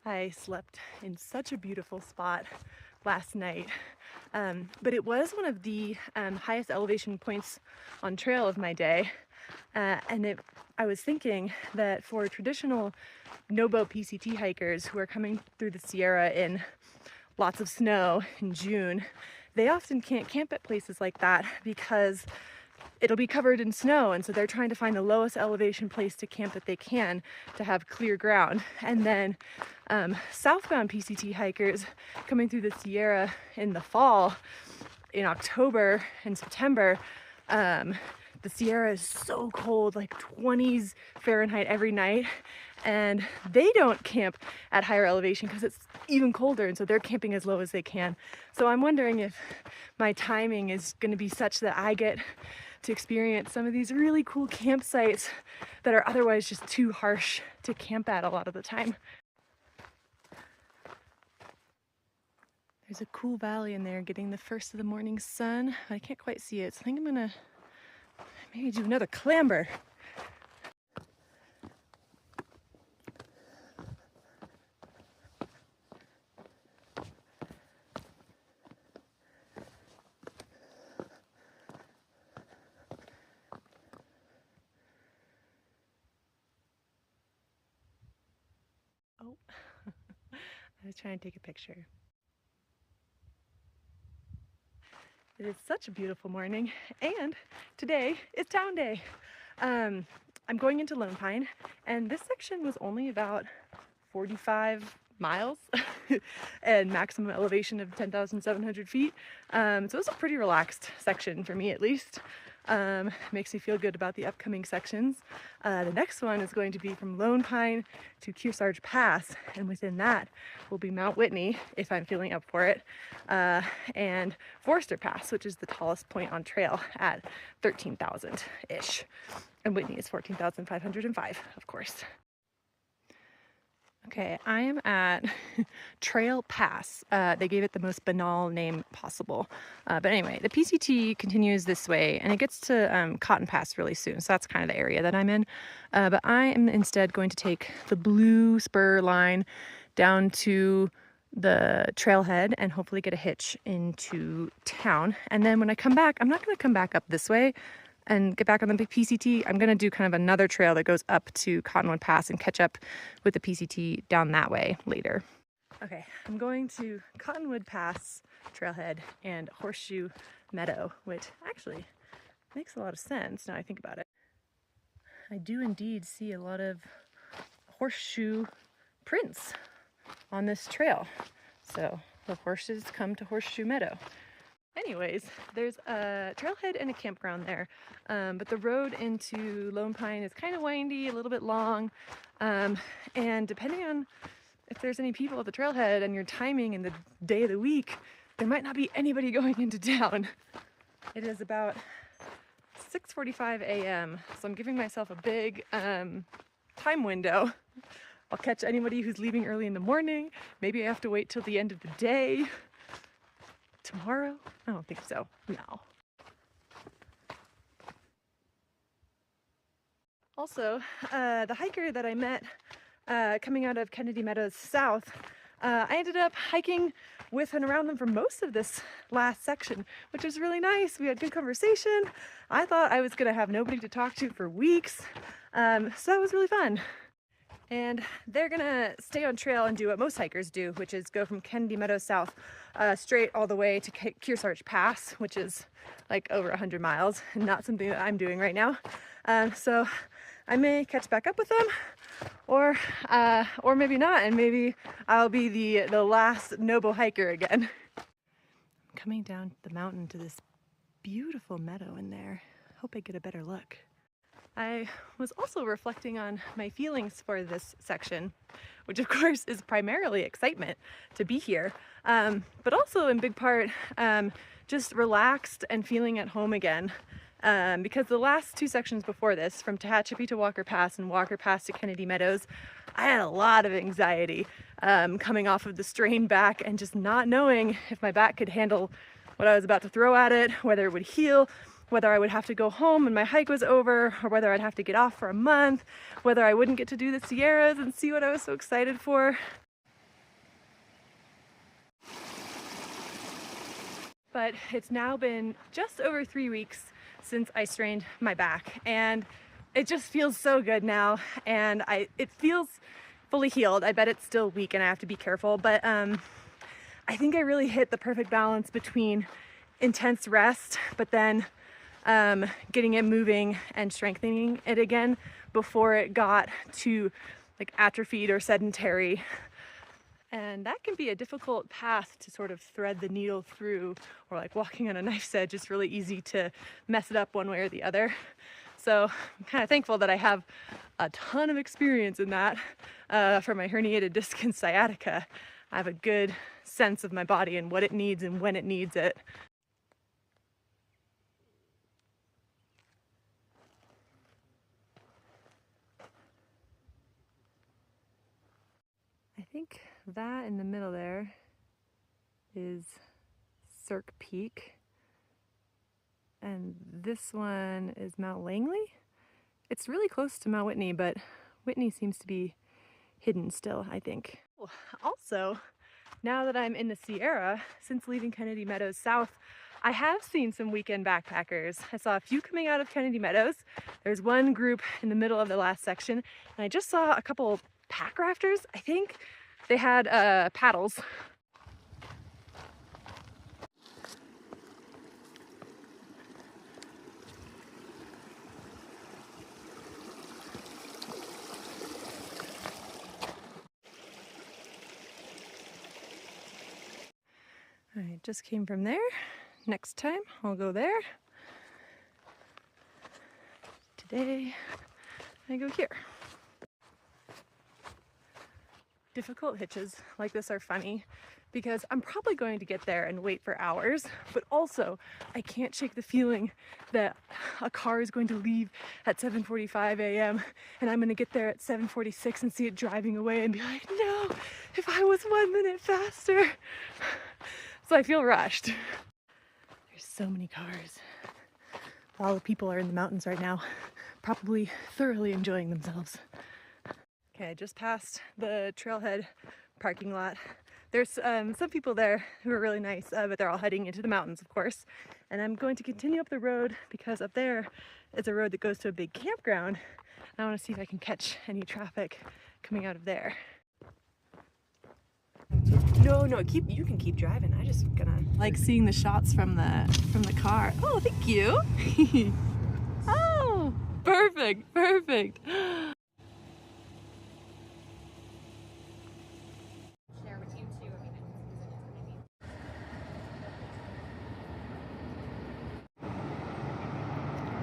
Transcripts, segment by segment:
I slept in such a beautiful spot last night, but it was one of the highest elevation points on trail of my day, I was thinking that for traditional no-boat PCT hikers who are coming through the Sierra in lots of snow in June, they often can't camp at places like that because it'll be covered in snow, and so they're trying to find the lowest elevation place to camp that they can to have clear ground. And then southbound PCT hikers coming through the Sierra in the fall, in October and September, the Sierra is so cold, like 20s Fahrenheit every night, and they don't camp at higher elevation because it's even colder, and so they're camping as low as they can. So I'm wondering if my timing is going to be such that I get to experience some of these really cool campsites that are otherwise just too harsh to camp at a lot of the time. There's a cool valley in there getting the first of the morning sun. I can't quite see it, so I think I'm gonna maybe do another clamber. Oh, I was trying to take a picture. It is such a beautiful morning, and today is town day. I'm going into Lone Pine, and this section was only about 45 miles and maximum elevation of 10,700 feet. So it was a pretty relaxed section for me, at least. Makes me feel good about the upcoming sections. The next one is going to be from Lone Pine to Kearsarge Pass, and within that will be Mount Whitney, if I'm feeling up for it, and Forester Pass, which is the tallest point on trail at 13,000-ish. And Whitney is 14,505, of course. Okay, I am at Trail Pass. They gave it the most banal name possible. But anyway, the PCT continues this way, and it gets to Cotton Pass really soon, so that's kind of the area that I'm in. But I am instead going to take the blue spur line down to the trailhead and hopefully get a hitch into town. And then when I come back, I'm not going to come back up this way and get back on the PCT. I'm going to do kind of another trail that goes up to Cottonwood Pass and catch up with the PCT down that way later. Okay, I'm going to Cottonwood Pass trailhead and Horseshoe Meadow, which actually makes a lot of sense now I think about it. I do indeed see a lot of horseshoe prints on this trail. So the horses come to Horseshoe Meadow. Anyways, there's a trailhead and a campground there, but the road into Lone Pine is kind of windy, a little bit long, and depending on if there's any people at the trailhead and your timing and the day of the week, there might not be anybody going into town. It is about 6:45 a.m., so I'm giving myself a big time window. I'll catch anybody who's leaving early in the morning. Maybe I have to wait till the end of the day. Tomorrow? I don't think so. No. Also, the hiker that I met coming out of Kennedy Meadows South, I ended up hiking with and around them for most of this last section, which was really nice. We had good conversation. I thought I was going to have nobody to talk to for weeks, so that was really fun. And they're gonna stay on trail and do what most hikers do, which is go from Kennedy Meadows South straight all the way to Kearsarge Pass, which is like over 100 miles, and not something that I'm doing right now. So I may catch back up with them, or maybe not, and maybe I'll be the last noble hiker again. I'm coming down the mountain to this beautiful meadow in there. Hope I get a better look. I was also reflecting on my feelings for this section, which of course is primarily excitement to be here, but also in big part just relaxed and feeling at home again, because the last two sections before this, from Tehachapi to Walker Pass and Walker Pass to Kennedy Meadows, I had a lot of anxiety coming off of the strained back and just not knowing if my back could handle what I was about to throw at it, whether it would heal, whether I would have to go home when my hike was over, or whether I'd have to get off for a month, whether I wouldn't get to do the Sierras and see what I was so excited for. But it's now been just over 3 weeks since I strained my back, and it just feels so good now, and it feels fully healed. I bet it's still weak and I have to be careful, but I think I really hit the perfect balance between intense rest, but then getting it moving and strengthening it again before it got to like atrophied or sedentary. And that can be a difficult path to sort of thread the needle through, or like walking on a knife's edge. It's really easy to mess it up one way or the other. So I'm kind of thankful that I have a ton of experience in that for my herniated disc and sciatica. I have a good sense of my body and what it needs and when it needs it. I think that in the middle there is Cirque Peak, and this one is Mount Langley. It's really close to Mount Whitney, but Whitney seems to be hidden still, I think. Also, now that I'm in the Sierra, since leaving Kennedy Meadows South, I have seen some weekend backpackers. I saw a few coming out of Kennedy Meadows. There's one group in the middle of the last section, and I just saw a couple pack rafters. I think they had paddles. I just came from there. Next time I'll go there. Today I go here. Difficult hitches like this are funny because I'm probably going to get there and wait for hours, but also I can't shake the feeling that a car is going to leave at 7:45 a.m. and I'm going to get there at 7:46 and see it driving away and be like, no, if I was 1 minute faster. So I feel rushed. There's so many cars. All the people are in the mountains right now, probably thoroughly enjoying themselves. Okay, I just passed the trailhead parking lot. There's some people there who are really nice, but they're all heading into the mountains, of course. And I'm going to continue up the road because up there is a road that goes to a big campground. I want to see if I can catch any traffic coming out of there. No, you can keep driving. I just gonna like seeing the shots from the car. Oh, thank you. Oh, perfect.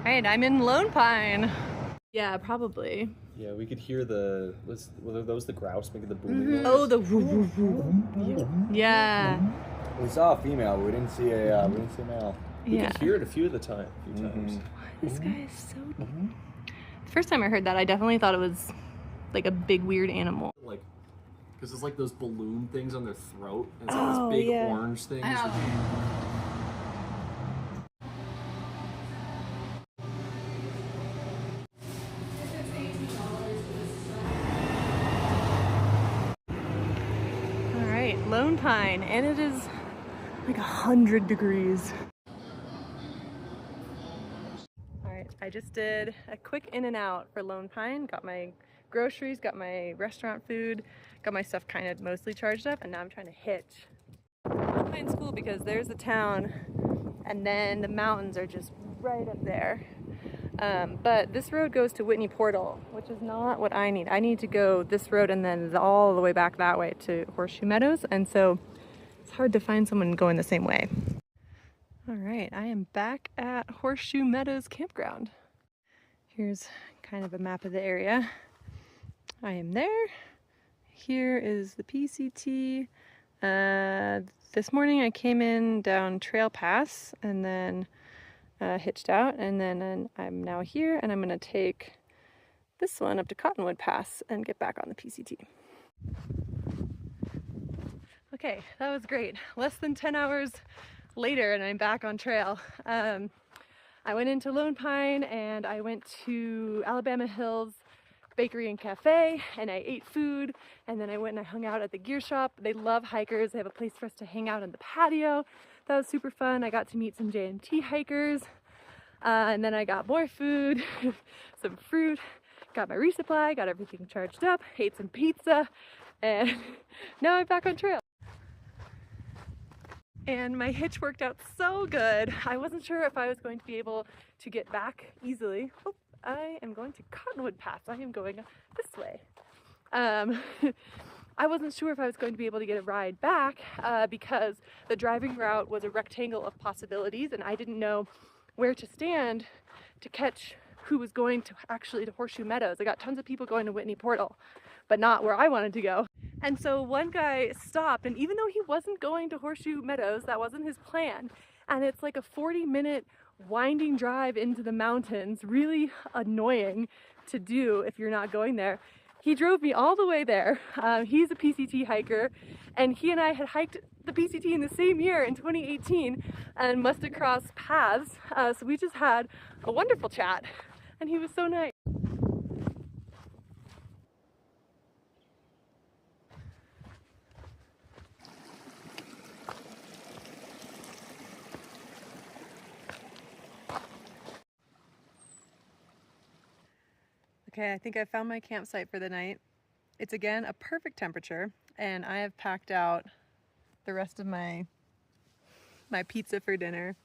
Right, I'm in Lone Pine. Yeah, probably. Yeah, we could hear were those the grouse making the booming noise? Oh, the woo woo woo. Yeah. We saw a female, but we didn't see a male. We Yeah. could hear it a few times. This guy is so. The first time I heard that, I definitely thought it was like a big weird animal. Like, because it's like those balloon things on their throat, and it's Oh, like these big yeah. orange things. Lone Pine, and it is like 100 degrees. All right, I just did a quick in and out for Lone Pine, got my groceries, got my restaurant food, got my stuff kind of mostly charged up, and now I'm trying to hitch. Lone Pine's cool because there's the town, and then the mountains are just right up there. But this road goes to Whitney Portal, which is not what I need. I need to go this road and then all the way back that way to Horseshoe Meadows, and so it's hard to find someone going the same way. All right, I am back at Horseshoe Meadows Campground. Here's kind of a map of the area. I am there. Here is the PCT. This morning I came in down Trail Pass and then hitched out, and then I'm now here, and I'm gonna take this one up to Cottonwood Pass and get back on the PCT. Okay, that was great. Less than 10 hours later and I'm back on trail. I went into Lone Pine and I went to Alabama Hills Bakery and Cafe and I ate food, and then I went and I hung out at the gear shop. They love hikers. They have a place for us to hang out in the patio. that was super fun. I got to meet some JMT hikers, and then I got more food, some fruit, got my resupply, got everything charged up, ate some pizza, and now I'm back on trail. And my hitch worked out so good. I wasn't sure if I was going to be able to get back easily. Oh, I am going to Cottonwood Pass. I am going this way. I wasn't sure if I was going to be able to get a ride back because the driving route was a rectangle of possibilities and I didn't know where to stand to catch who was going to actually to Horseshoe Meadows. I got tons of people going to Whitney Portal, but not where I wanted to go. And so one guy stopped, and even though he wasn't going to Horseshoe Meadows, that wasn't his plan. And it's like a 40-minute winding drive into the mountains, really annoying to do if you're not going there. He drove me all the way there. He's a PCT hiker, and he and I had hiked the PCT in the same year in 2018 and must have crossed paths. So we just had a wonderful chat, and he was so nice. Okay, I think I found my campsite for the night. It's again a perfect temperature, and I have packed out the rest of my pizza for dinner,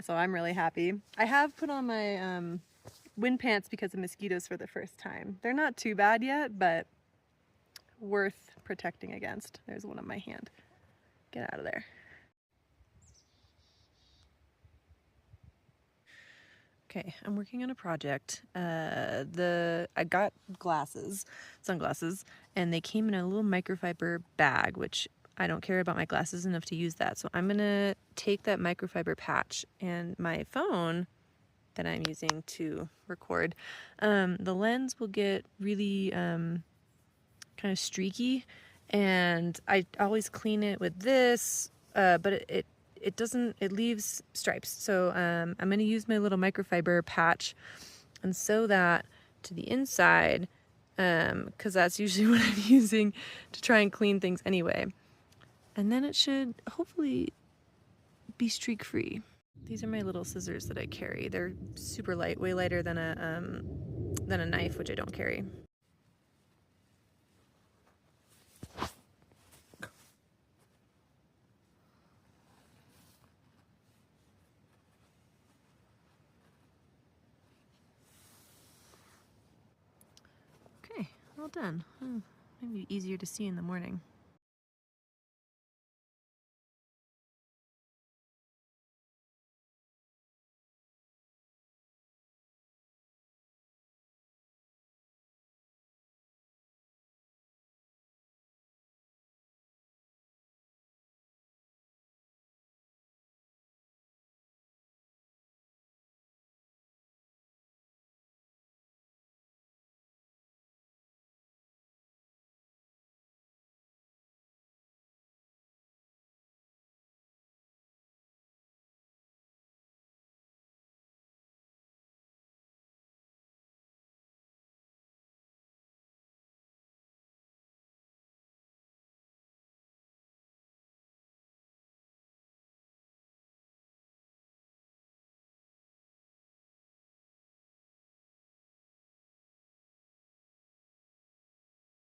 so I'm really happy. I have put on my wind pants because of mosquitoes for the first time. They're not too bad yet, but worth protecting against. There's one on my hand. Get out of there. Okay, I'm working on a project. I got sunglasses, and they came in a little microfiber bag, which I don't care about my glasses enough to use that. So I'm gonna take that microfiber patch and my phone that I'm using to record. The lens will get really kind of streaky, and I always clean it with this, but it doesn't, it leaves stripes. So I'm gonna use my little microfiber patch and sew that to the inside, because that's usually what I'm using to try and clean things anyway. And then it should hopefully be streak free. These are my little scissors that I carry. They're super light, way lighter than a knife, which I don't carry. Okay, all done. Maybe easier to see in the morning.